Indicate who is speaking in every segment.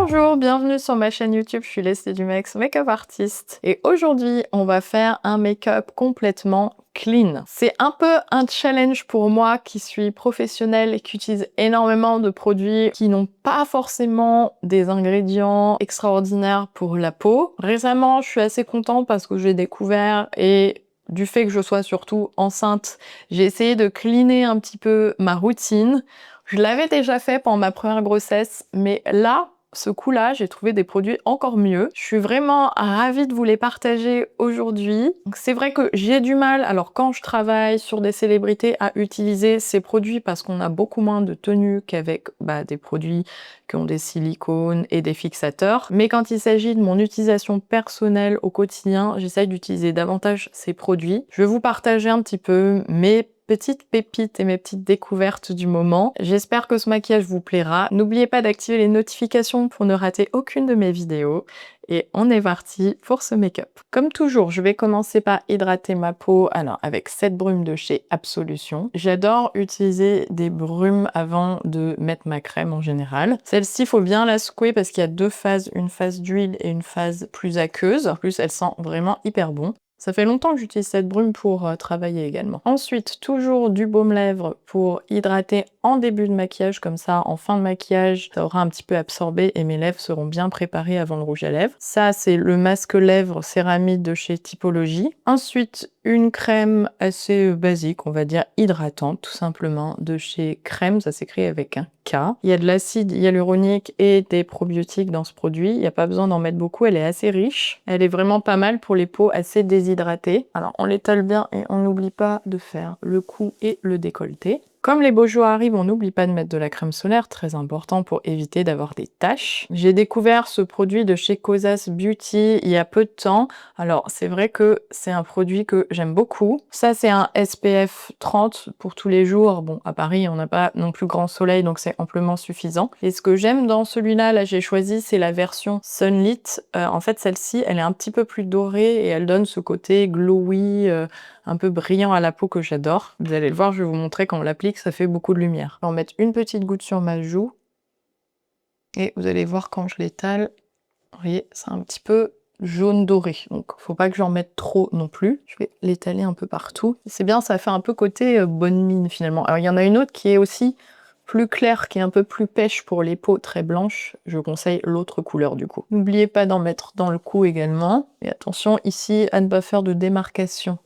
Speaker 1: Bonjour, bienvenue sur ma chaîne YouTube, je suis Leslie Dumex, make-up artiste. Et aujourd'hui, on va faire un make-up complètement clean. C'est un peu un challenge pour moi qui suis professionnelle et qui utilise énormément de produits qui n'ont pas forcément des ingrédients extraordinaires pour la peau. Récemment, je suis assez contente parce que j'ai découvert et du fait que je sois surtout enceinte, j'ai essayé de cleaner un petit peu ma routine. Je l'avais déjà fait pendant ma première grossesse, mais là, ce coup-là, j'ai trouvé des produits encore mieux. Je suis vraiment ravie de vous les partager aujourd'hui. C'est vrai que j'ai du mal, alors quand je travaille sur des célébrités, à utiliser ces produits parce qu'on a beaucoup moins de tenue qu'avec des produits qui ont des silicones et des fixateurs. Mais quand il s'agit de mon utilisation personnelle au quotidien, j'essaye d'utiliser davantage ces produits. Je vais vous partager un petit peu mes petites pépites et mes petites découvertes du moment. J'espère que ce maquillage vous plaira. N'oubliez pas d'activer les notifications pour ne rater aucune de mes vidéos. Et on est parti pour ce make-up. Comme toujours, je vais commencer par hydrater ma peau avec cette brume de chez Absolution. J'adore utiliser des brumes avant de mettre ma crème en général. Celle-ci, il faut bien la secouer parce qu'il y a deux phases, une phase d'huile et une phase plus aqueuse. En plus, elle sent vraiment hyper bon. Ça fait longtemps que j'utilise cette brume pour travailler également. Ensuite, toujours du baume lèvres pour hydrater en début de maquillage, comme ça, en fin de maquillage, ça aura un petit peu absorbé et mes lèvres seront bien préparées avant le rouge à lèvres. Ça, c'est le masque lèvres céramide de chez Typologie. Ensuite, une crème assez basique, on va dire hydratante, tout simplement, de chez Crème, ça s'écrit avec un K. Il y a de l'acide hyaluronique et des probiotiques dans ce produit. Il n'y a pas besoin d'en mettre beaucoup, elle est assez riche. Elle est vraiment pas mal pour les peaux assez déshydratées. Alors, on l'étale bien et on n'oublie pas de faire le cou et le décolleté. Comme les beaux jours arrivent, on n'oublie pas de mettre de la crème solaire, très important pour éviter d'avoir des taches. J'ai découvert ce produit de chez Kosas Beauty il y a peu de temps. Alors, c'est vrai que c'est un produit que j'aime beaucoup. Ça, c'est un SPF 30 pour tous les jours. Bon, à Paris, on n'a pas non plus grand soleil, donc c'est amplement suffisant. Et ce que j'aime dans celui-là, là, j'ai choisi, c'est la version Sunlit. En fait, celle-ci, elle est un petit peu plus dorée et elle donne ce côté glowy, un peu brillant à la peau que j'adore. Vous allez le voir, je vais vous montrer quand on l'applique, ça fait beaucoup de lumière. Je vais en mettre une petite goutte sur ma joue. Et vous allez voir quand je l'étale, vous voyez, c'est un petit peu jaune doré. Donc, faut pas que j'en mette trop non plus. Je vais l'étaler un peu partout. C'est bien, ça fait un peu côté bonne mine finalement. Alors, il y en a une autre qui est aussi plus claire, qui est un peu plus pêche pour les peaux très blanches. Je conseille l'autre couleur du coup. N'oubliez pas d'en mettre dans le cou également. Et attention ici à ne pas faire de démarcation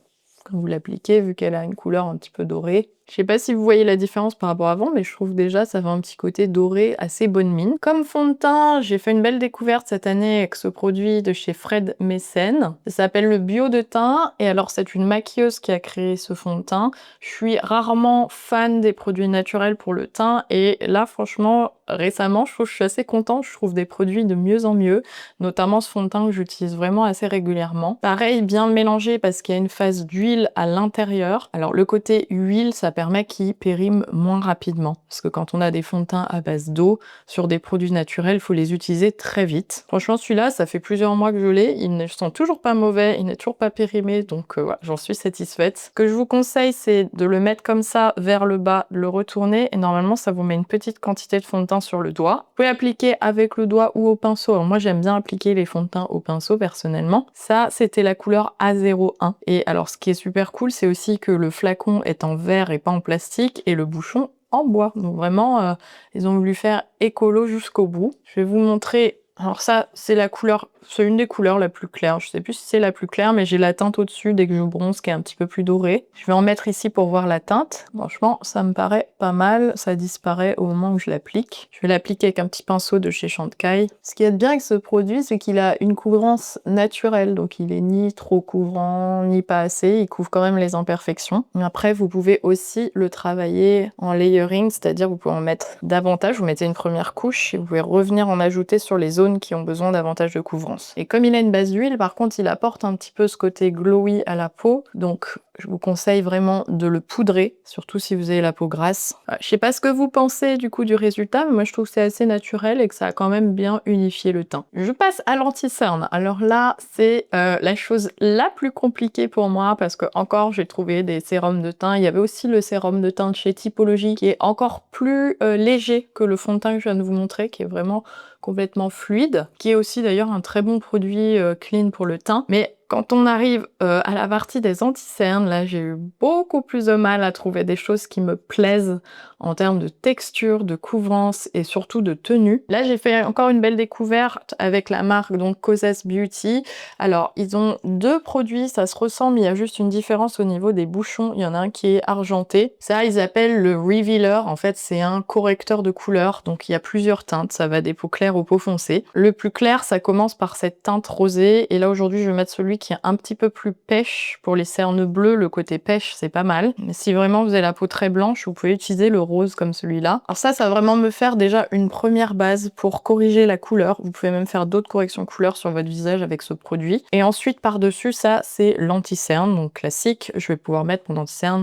Speaker 1: quand vous l'appliquez, vu qu'elle a une couleur un petit peu dorée. Je sais pas si vous voyez la différence par rapport à avant, mais je trouve déjà ça fait un petit côté doré assez bonne mine. Comme fond de teint, j'ai fait une belle découverte cette année avec ce produit de chez Fred Messen. Ça s'appelle le Bio de teint, et alors c'est une maquilleuse qui a créé ce fond de teint. Je suis rarement fan des produits naturels pour le teint, et là franchement, récemment, je trouve que je suis assez contente. Je trouve des produits de mieux en mieux, notamment ce fond de teint que j'utilise vraiment assez régulièrement. Pareil, bien le mélanger parce qu'il y a une phase d'huile à l'intérieur. Alors le côté huile, ça permet qu'il périme moins rapidement. Parce que quand on a des fonds de teint à base d'eau, sur des produits naturels, il faut les utiliser très vite. Franchement, celui-là, ça fait plusieurs mois que je l'ai. Il ne sent toujours pas mauvais, il n'est toujours pas périmé, donc voilà, j'en suis satisfaite. Ce que je vous conseille, c'est de le mettre comme ça vers le bas, de le retourner, et normalement, ça vous met une petite quantité de fond de teint sur le doigt. Vous pouvez appliquer avec le doigt ou au pinceau. Alors moi, j'aime bien appliquer les fonds de teint au pinceau, personnellement. Ça, c'était la couleur A01. Et alors, ce qui est super cool, c'est aussi que le flacon est en verre et pas en plastique, et le bouchon en bois. Donc vraiment, ils ont voulu faire écolo jusqu'au bout. Je vais vous montrer. Alors ça, c'est la couleur, c'est une des couleurs la plus claire. Je sais plus si c'est la plus claire, mais j'ai la teinte au-dessus dès que je bronze qui est un petit peu plus dorée. Je vais en mettre ici pour voir la teinte. Franchement, ça me paraît pas mal. Ça disparaît au moment où je l'applique. Je vais l'appliquer avec un petit pinceau de chez Chantecaille. Ce qui est bien avec ce produit, c'est qu'il a une couvrance naturelle. Donc il est ni trop couvrant, ni pas assez. Il couvre quand même les imperfections. Après, vous pouvez aussi le travailler en layering, c'est-à-dire vous pouvez en mettre davantage. Vous mettez une première couche et vous pouvez revenir en ajouter sur les zones qui ont besoin davantage de couvrance. Et comme il a une base d'huile, par contre, il apporte un petit peu ce côté glowy à la peau. Donc, je vous conseille vraiment de le poudrer, surtout si vous avez la peau grasse. Je sais pas ce que vous pensez du coup du résultat, mais moi je trouve que c'est assez naturel et que ça a quand même bien unifié le teint. Je passe à l'anti-cerne. Alors là, c'est la chose la plus compliquée pour moi parce que encore j'ai trouvé des sérums de teint. Il y avait aussi le sérum de teint de chez Typologie qui est encore plus léger que le fond de teint que je viens de vous montrer, qui est vraiment complètement fluide, qui est aussi d'ailleurs un très bon produit clean pour le teint. Mais quand on arrive à la partie des anti-cernes, là j'ai eu beaucoup plus de mal à trouver des choses qui me plaisent en termes de texture, de couvrance et surtout de tenue. Là j'ai fait encore une belle découverte avec la marque donc Kosas Beauty. Alors ils ont deux produits, ça se ressemble, il y a juste une différence au niveau des bouchons. Il y en a un qui est argenté. Ça ils appellent le Revealer. En fait c'est un correcteur de couleur, donc il y a plusieurs teintes, ça va des peaux claires aux peaux foncées. Le plus clair ça commence par cette teinte rosée et là aujourd'hui je vais mettre celui qui est un petit peu plus pêche. Pour les cernes bleues, le côté pêche, c'est pas mal. Mais si vraiment vous avez la peau très blanche, vous pouvez utiliser le rose comme celui-là. Alors ça va vraiment me faire déjà une première base pour corriger la couleur. Vous pouvez même faire d'autres corrections couleur sur votre visage avec ce produit. Et ensuite, par-dessus, ça, c'est l'anti-cerne, donc classique. Je vais pouvoir mettre mon anti-cerne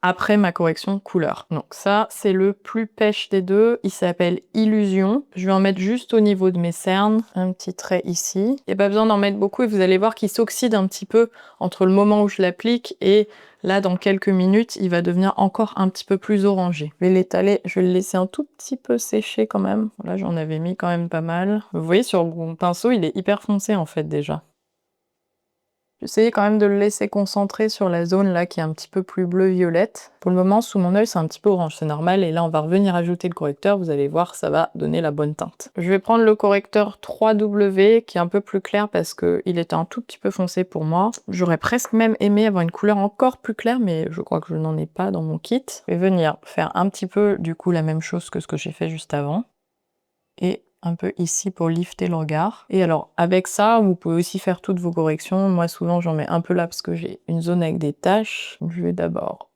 Speaker 1: après ma correction couleur. Donc ça, c'est le plus pêche des deux. Il s'appelle Illusion. Je vais en mettre juste au niveau de mes cernes. Un petit trait ici. Il n'y a pas besoin d'en mettre beaucoup et vous allez voir qu'il s'oxyde un petit peu entre le moment où je l'applique et là, dans quelques minutes, il va devenir encore un petit peu plus orangé. Je vais l'étaler, je vais le laisser un tout petit peu sécher quand même. Là, j'en avais mis quand même pas mal. Vous voyez, sur mon pinceau, il est hyper foncé en fait déjà. J'essayais quand même de le laisser concentrer sur la zone là qui est un petit peu plus bleu-violette. Pour le moment, sous mon œil, c'est un petit peu orange, c'est normal. Et là, on va revenir ajouter le correcteur. Vous allez voir, ça va donner la bonne teinte. Je vais prendre le correcteur 3W qui est un peu plus clair parce qu'il était un tout petit peu foncé pour moi. J'aurais presque même aimé avoir une couleur encore plus claire, mais je crois que je n'en ai pas dans mon kit. Je vais venir faire un petit peu du coup la même chose que ce que j'ai fait juste avant. Et un peu ici pour lifter le regard. Et alors, avec ça, vous pouvez aussi faire toutes vos corrections. Moi, souvent, j'en mets un peu là parce que j'ai une zone avec des taches. Je vais d'abord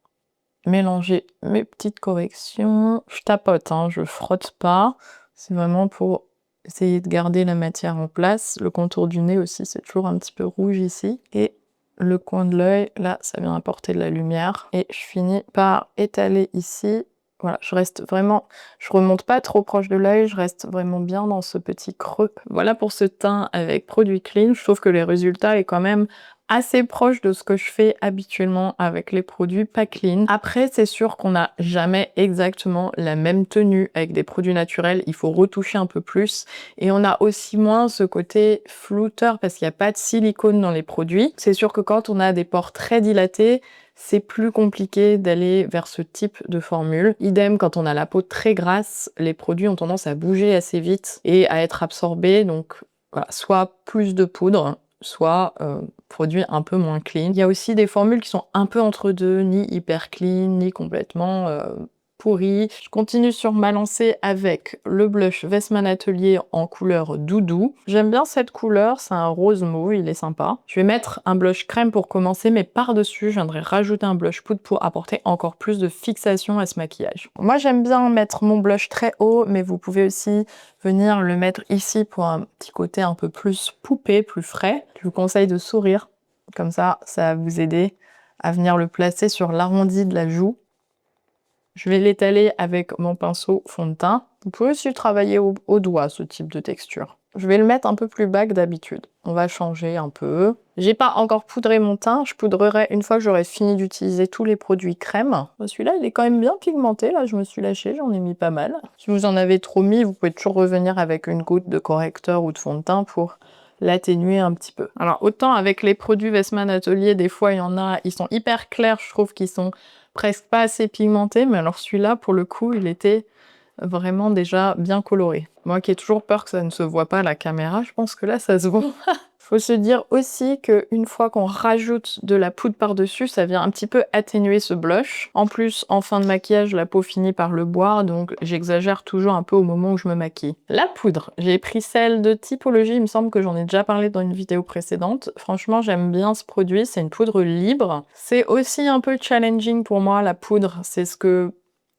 Speaker 1: mélanger mes petites corrections. Je tapote, hein, je frotte pas. C'est vraiment pour essayer de garder la matière en place. Le contour du nez aussi, c'est toujours un petit peu rouge ici. Et le coin de l'œil, là, ça vient apporter de la lumière. Et je finis par étaler ici. Voilà, je reste vraiment, je remonte pas trop proche de l'œil, je reste vraiment bien dans ce petit creux. Voilà pour ce teint avec produit clean. Je trouve que le résultat est quand même assez proche de ce que je fais habituellement avec les produits pas clean. Après, c'est sûr qu'on n'a jamais exactement la même tenue avec des produits naturels. Il faut retoucher un peu plus. Et on a aussi moins ce côté flouteur parce qu'il n'y a pas de silicone dans les produits. C'est sûr que quand on a des pores très dilatés, c'est plus compliqué d'aller vers ce type de formule. Idem, quand on a la peau très grasse, les produits ont tendance à bouger assez vite et à être absorbés. Donc, voilà, soit plus de poudre, soit produit un peu moins clean. Il y a aussi des formules qui sont un peu entre deux, ni hyper clean, ni complètement pourri. Je continue sur ma lancée avec le blush Westman Atelier en couleur doudou. J'aime bien cette couleur, c'est un rose mauve, il est sympa. Je vais mettre un blush crème pour commencer, mais par-dessus, je viendrai rajouter un blush poudre pour apporter encore plus de fixation à ce maquillage. Moi, j'aime bien mettre mon blush très haut, mais vous pouvez aussi venir le mettre ici pour un petit côté un peu plus poupée, plus frais. Je vous conseille de sourire, comme ça va vous aider à venir le placer sur l'arrondi de la joue. Je vais l'étaler avec mon pinceau fond de teint. Vous pouvez aussi travailler au doigt ce type de texture. Je vais le mettre un peu plus bas que d'habitude. On va changer un peu. J'ai pas encore poudré mon teint. Je poudrerai une fois que j'aurai fini d'utiliser tous les produits crème. Celui-là, il est quand même bien pigmenté. Là, je me suis lâchée, j'en ai mis pas mal. Si vous en avez trop mis, vous pouvez toujours revenir avec une goutte de correcteur ou de fond de teint pour l'atténuer un petit peu. Alors, autant avec les produits Westman Atelier, des fois, il y en a, ils sont hyper clairs. Je trouve qu'ils sont presque pas assez pigmenté, mais alors celui-là, pour le coup, il était vraiment déjà bien coloré. Moi qui ai toujours peur que ça ne se voit pas à la caméra, je pense que là, ça se voit. Faut se dire aussi qu'une fois qu'on rajoute de la poudre par-dessus, ça vient un petit peu atténuer ce blush. En plus, en fin de maquillage, la peau finit par le boire, donc j'exagère toujours un peu au moment où je me maquille. La poudre, j'ai pris celle de Typologie, il me semble que j'en ai déjà parlé dans une vidéo précédente. Franchement, j'aime bien ce produit, c'est une poudre libre. C'est aussi un peu challenging pour moi, la poudre, c'est ce que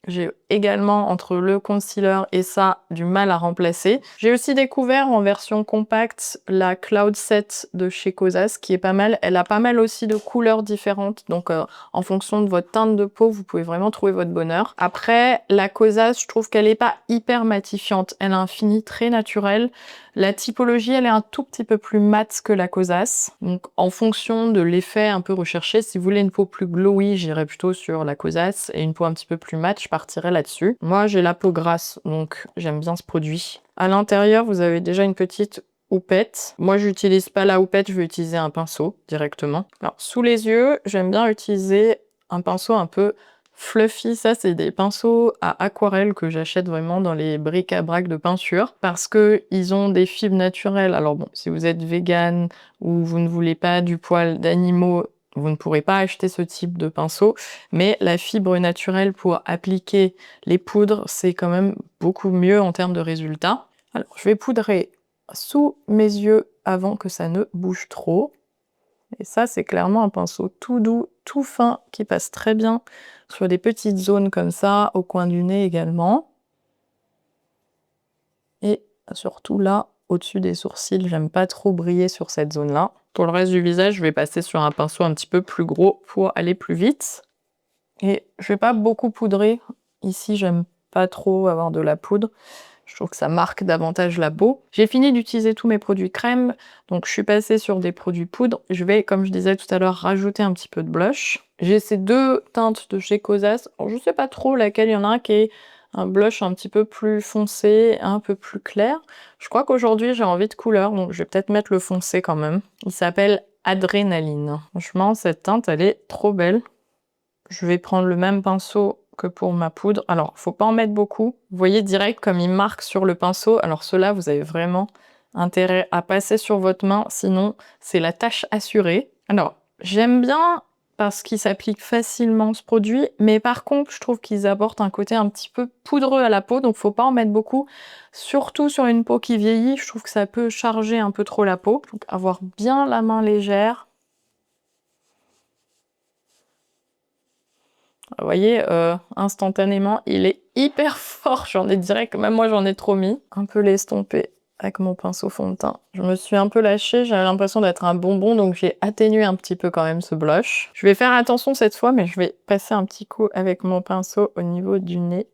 Speaker 1: j'ai également, entre le concealer et ça, du mal à remplacer. J'ai aussi découvert en version compacte la Cloud Set de chez Kosas, qui est pas mal. Elle a pas mal aussi de couleurs différentes, donc en fonction de votre teinte de peau, vous pouvez vraiment trouver votre bonheur. Après, la Kosas, je trouve qu'elle est pas hyper matifiante. Elle a un fini très naturel. La typologie, elle est un tout petit peu plus mat que la Kosas. Donc, en fonction de l'effet un peu recherché, si vous voulez une peau plus glowy, j'irai plutôt sur la Kosas. Et une peau un petit peu plus mat, je partirai là-dessus. Moi, j'ai la peau grasse, donc j'aime bien ce produit. À l'intérieur, vous avez déjà une petite houppette. Moi, j'utilise pas la houppette, je vais utiliser un pinceau directement. Alors, sous les yeux, j'aime bien utiliser un pinceau un peu fluffy. Ça, c'est des pinceaux à aquarelle que j'achète vraiment dans les bric-à-brac de peinture parce que ils ont des fibres naturelles. Alors bon, si vous êtes vegan ou vous ne voulez pas du poil d'animaux, vous ne pourrez pas acheter ce type de pinceau, mais la fibre naturelle pour appliquer les poudres, c'est quand même beaucoup mieux en termes de résultats. Alors, je vais poudrer sous mes yeux avant que ça ne bouge trop. Et ça, c'est clairement un pinceau tout doux, tout fin, qui passe très bien sur des petites zones comme ça, au coin du nez également. Et surtout là, au-dessus des sourcils, j'aime pas trop briller sur cette zone-là. Pour le reste du visage, je vais passer sur un pinceau un petit peu plus gros pour aller plus vite. Et je vais pas beaucoup poudrer. Ici, j'aime pas trop avoir de la poudre. Je trouve que ça marque davantage la peau. J'ai fini d'utiliser tous mes produits crème, donc je suis passée sur des produits poudre. Je vais, comme je disais tout à l'heure, rajouter un petit peu de blush. J'ai ces deux teintes de chez Kosas. Alors, je sais pas trop laquelle, il y en a un qui est un blush un petit peu plus foncé, un peu plus clair. Je crois qu'aujourd'hui j'ai envie de couleur, donc je vais peut-être mettre le foncé quand même. Il s'appelle Adrénaline. Franchement, cette teinte, elle est trop belle. Je vais prendre le même pinceau que pour ma poudre. Alors, faut pas en mettre beaucoup. Vous voyez direct comme il marque sur le pinceau. Alors ceux-là, vous avez vraiment intérêt à passer sur votre main, sinon c'est la tâche assurée. Alors, j'aime bien parce qu'il s'applique facilement ce produit, mais par contre, je trouve qu'ils apportent un côté un petit peu poudreux à la peau, donc faut pas en mettre beaucoup. Surtout sur une peau qui vieillit, je trouve que ça peut charger un peu trop la peau. Donc avoir bien la main légère. Vous voyez, instantanément, il est hyper fort. J'en ai direct, même moi j'en ai trop mis. Un peu l'estomper avec mon pinceau fond de teint. Je me suis un peu lâchée, j'avais l'impression d'être un bonbon, donc j'ai atténué un petit peu quand même ce blush. Je vais faire attention cette fois, mais je vais passer un petit coup avec mon pinceau au niveau du nez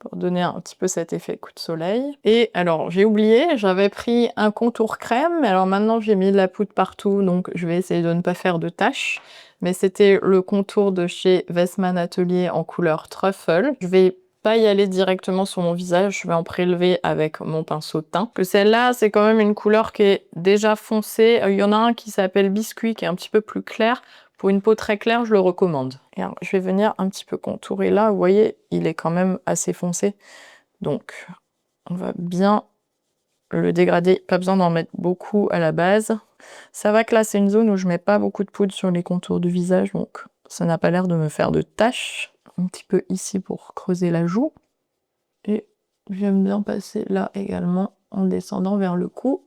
Speaker 1: pour donner un petit peu cet effet coup de soleil. Et alors, j'ai oublié, j'avais pris un contour crème, mais alors maintenant j'ai mis de la poudre partout, donc je vais essayer de ne pas faire de taches. Mais c'était le contour de chez Westman Atelier en couleur Truffle. Je vais pas y aller directement sur mon visage, je vais en prélever avec mon pinceau de teint. Que celle-là, c'est quand même une couleur qui est déjà foncée. Il y en a un qui s'appelle Biscuit, qui est un petit peu plus clair. Pour une peau très claire, je le recommande. Et alors, je vais venir un petit peu contourer là. Vous voyez, il est quand même assez foncé. Donc, on va bien le dégrader. Pas besoin d'en mettre beaucoup à la base. Ça va que là, c'est une zone où je mets pas beaucoup de poudre sur les contours du visage. Donc, ça n'a pas l'air de me faire de taches. Un petit peu ici pour creuser la joue. Et j'aime bien passer là également en descendant vers le cou.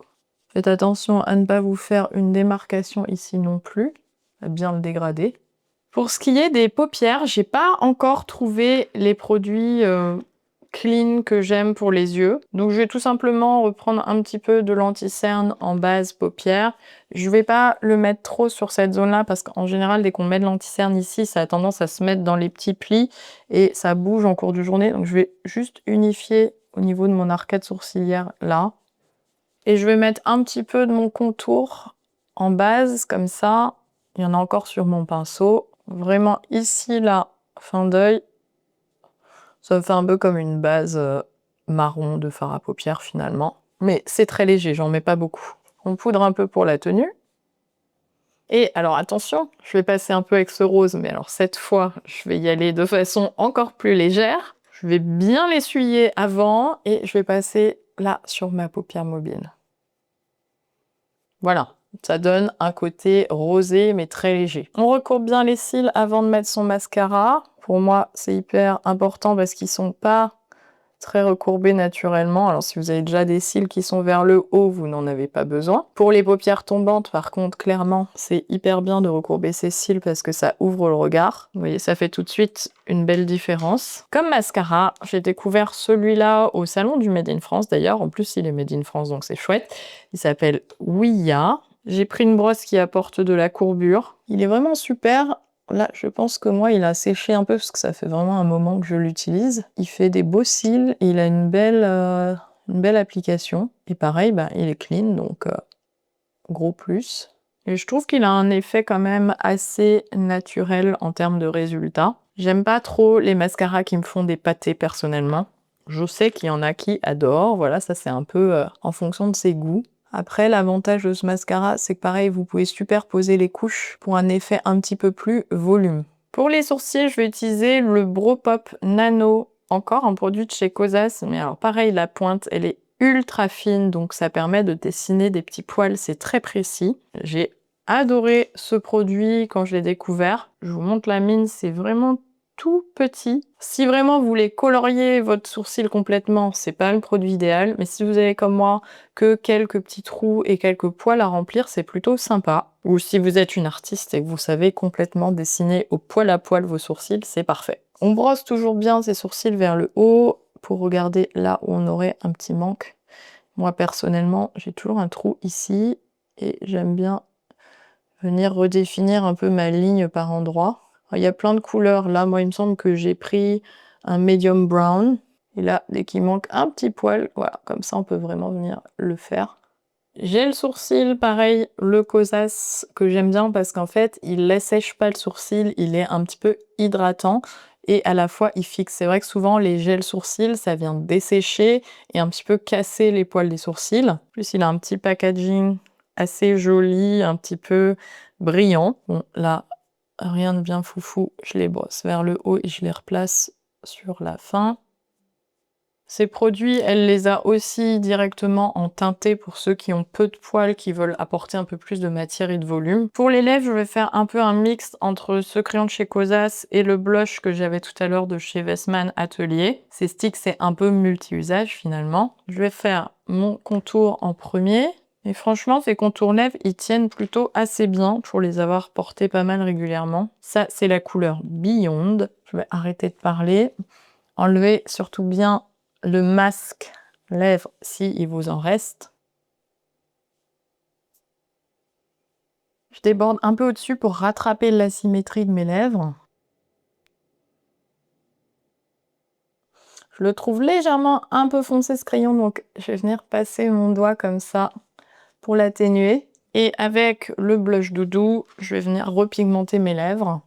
Speaker 1: Faites attention à ne pas vous faire une démarcation ici non plus. À bien le dégrader. Pour ce qui est des paupières, j'ai pas encore trouvé les produits clean que j'aime pour les yeux. Donc je vais tout simplement reprendre un petit peu de l'anti-cerne en base paupières. Je vais pas le mettre trop sur cette zone-là parce qu'en général, dès qu'on met de l'anti-cerne ici, ça a tendance à se mettre dans les petits plis et ça bouge en cours de journée. Donc je vais juste unifier au niveau de mon arcade sourcilière là. Et je vais mettre un petit peu de mon contour en base, comme ça. Il y en a encore sur mon pinceau. Vraiment ici, là, fin d'œil. Ça me fait un peu comme une base marron de fard à paupières finalement. Mais c'est très léger, j'en mets pas beaucoup. On poudre un peu pour la tenue. Et alors attention, je vais passer un peu avec ce rose, mais alors cette fois, je vais y aller de façon encore plus légère. Je vais bien l'essuyer avant et je vais passer là sur ma paupière mobile. Voilà, ça donne un côté rosé mais très léger. On recourbe bien les cils avant de mettre son mascara. Pour moi, c'est hyper important parce qu'ils sont pas très recourbé naturellement. Alors si vous avez déjà des cils qui sont vers le haut, vous n'en avez pas besoin. Pour les paupières tombantes, par contre, clairement, c'est hyper bien de recourber ses cils parce que ça ouvre le regard. Vous voyez, ça fait tout de suite une belle différence. Comme mascara, j'ai découvert celui-là au salon du Made in France d'ailleurs. En plus, il est Made in France, donc c'est chouette. Il s'appelle Ouya. J'ai pris une brosse qui apporte de la courbure. Il est vraiment super. Là, je pense que moi, il a séché un peu parce que ça fait vraiment un moment que je l'utilise. Il fait des beaux cils, il a une belle application. Et pareil, bah, il est clean, donc gros plus. Et je trouve qu'il a un effet quand même assez naturel en termes de résultats. J'aime pas trop les mascaras qui me font des pâtés personnellement. Je sais qu'il y en a qui adorent, voilà, ça c'est un peu en fonction de ses goûts. Après, l'avantage de ce mascara, c'est que pareil, vous pouvez superposer les couches pour un effet un petit peu plus volume. Pour les sourcils, je vais utiliser le Brow Pop Nano, encore un produit de chez Kosas, mais alors pareil, la pointe, elle est ultra fine, donc ça permet de dessiner des petits poils, c'est très précis. J'ai adoré ce produit quand je l'ai découvert. Je vous montre la mine, c'est vraiment tout petit. Si vraiment vous voulez colorier votre sourcil complètement, c'est pas le produit idéal, mais si vous avez comme moi que quelques petits trous et quelques poils à remplir, c'est plutôt sympa. Ou si vous êtes une artiste et que vous savez complètement dessiner au poil à poil vos sourcils, c'est parfait. On brosse toujours bien ses sourcils vers le haut pour regarder là où on aurait un petit manque. Moi personnellement, j'ai toujours un trou ici et j'aime bien venir redéfinir un peu ma ligne par endroit. Il y a plein de couleurs. Là, moi, il me semble que j'ai pris un medium brown. Et là, dès qu'il manque un petit poil, voilà, comme ça, on peut vraiment venir le faire. J'ai le sourcil, pareil, le Kosas, que j'aime bien parce qu'en fait, il n'assèche pas le sourcil, il est un petit peu hydratant et à la fois, il fixe. C'est vrai que souvent, les gels sourcils, ça vient dessécher et un petit peu casser les poils des sourcils. En plus, il a un petit packaging assez joli, un petit peu brillant. Bon, là, rien de bien foufou, je les brosse vers le haut et je les replace sur la fin. Ces produits, elle les a aussi directement en teinté pour ceux qui ont peu de poils, qui veulent apporter un peu plus de matière et de volume. Pour les lèvres, je vais faire un peu un mix entre ce crayon de chez Kosas et le blush que j'avais tout à l'heure de chez Westman Atelier. Ces sticks, c'est un peu multi-usage finalement. Je vais faire mon contour en premier. Et franchement, ces contours lèvres, ils tiennent plutôt assez bien pour les avoir portés pas mal régulièrement. Ça, c'est la couleur Beyond. Je vais arrêter de parler. Enlevez surtout bien le masque lèvres si il vous en reste. Je déborde un peu au-dessus pour rattraper l'asymétrie de mes lèvres. Je le trouve légèrement un peu foncé ce crayon, donc je vais venir passer mon doigt comme ça pour l'atténuer. Et avec le blush doudou, je vais venir repigmenter mes lèvres.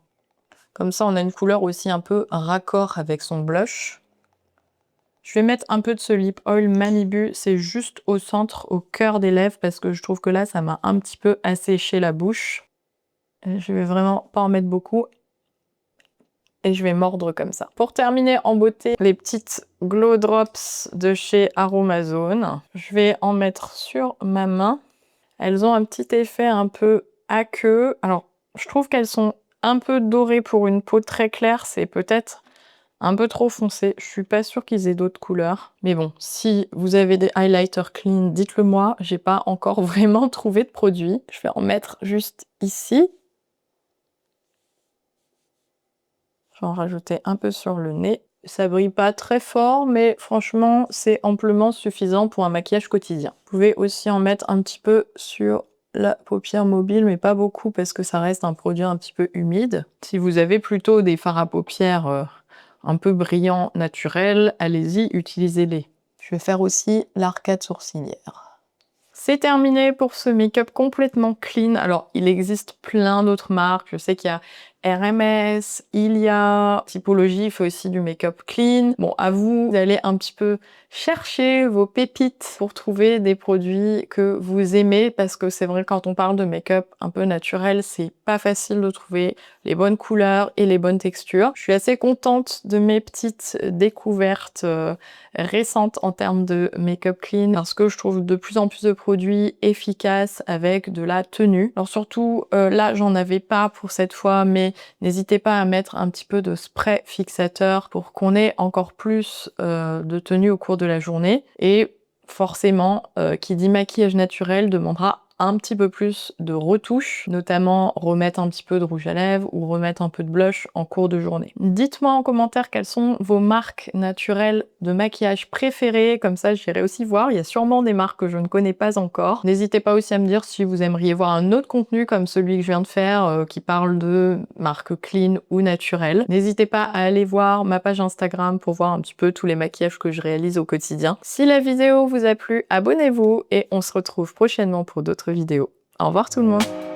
Speaker 1: Comme ça, on a une couleur aussi un peu raccord avec son blush. Je vais mettre un peu de ce lip oil Malibu, c'est juste au centre, au cœur des lèvres, parce que je trouve que là, ça m'a un petit peu asséché la bouche. Et je vais vraiment pas en mettre beaucoup. Et je vais mordre comme ça. Pour terminer en beauté, les petites Glow Drops de chez Aromazone. Je vais en mettre sur ma main. Elles ont un petit effet un peu aqueux. Alors, je trouve qu'elles sont un peu dorées pour une peau très claire. C'est peut-être un peu trop foncé. Je suis pas sûre qu'ils aient d'autres couleurs. Mais bon, si vous avez des highlighters clean, dites-le moi. J'ai pas encore vraiment trouvé de produit. Je vais en mettre juste ici. Je vais en rajouter un peu sur le nez. Ça brille pas très fort, mais franchement, c'est amplement suffisant pour un maquillage quotidien. Vous pouvez aussi en mettre un petit peu sur la paupière mobile, mais pas beaucoup parce que ça reste un produit un petit peu humide. Si vous avez plutôt des fards à paupières un peu brillants, naturels, allez-y, utilisez-les. Je vais faire aussi l'arcade sourcilière. C'est terminé pour ce make-up complètement clean. Alors, il existe plein d'autres marques. Je sais qu'il y a RMS, Ilia, Typologie fait aussi du make-up clean. Bon, à vous d'aller un petit peu chercher vos pépites pour trouver des produits que vous aimez, parce que c'est vrai, quand on parle de make-up un peu naturel, c'est pas facile de trouver les bonnes couleurs et les bonnes textures. Je suis assez contente de mes petites découvertes récentes en termes de make-up clean, parce que je trouve de plus en plus de produits efficaces avec de la tenue. Alors surtout, là, j'en avais pas pour cette fois, mais n'hésitez pas à mettre un petit peu de spray fixateur pour qu'on ait encore plus de tenue au cours de la journée. Et forcément, qui dit maquillage naturel demandera un petit peu plus de retouches, notamment remettre un petit peu de rouge à lèvres ou remettre un peu de blush en cours de journée. Dites-moi en commentaire quelles sont vos marques naturelles de maquillage préférées, comme ça j'irai aussi voir, il y a sûrement des marques que je ne connais pas encore. N'hésitez pas aussi à me dire si vous aimeriez voir un autre contenu comme celui que je viens de faire, qui parle de marques clean ou naturelles. N'hésitez pas à aller voir ma page Instagram pour voir un petit peu tous les maquillages que je réalise au quotidien. Si la vidéo vous a plu, abonnez-vous et on se retrouve prochainement pour d'autres vidéos. Au revoir tout le monde!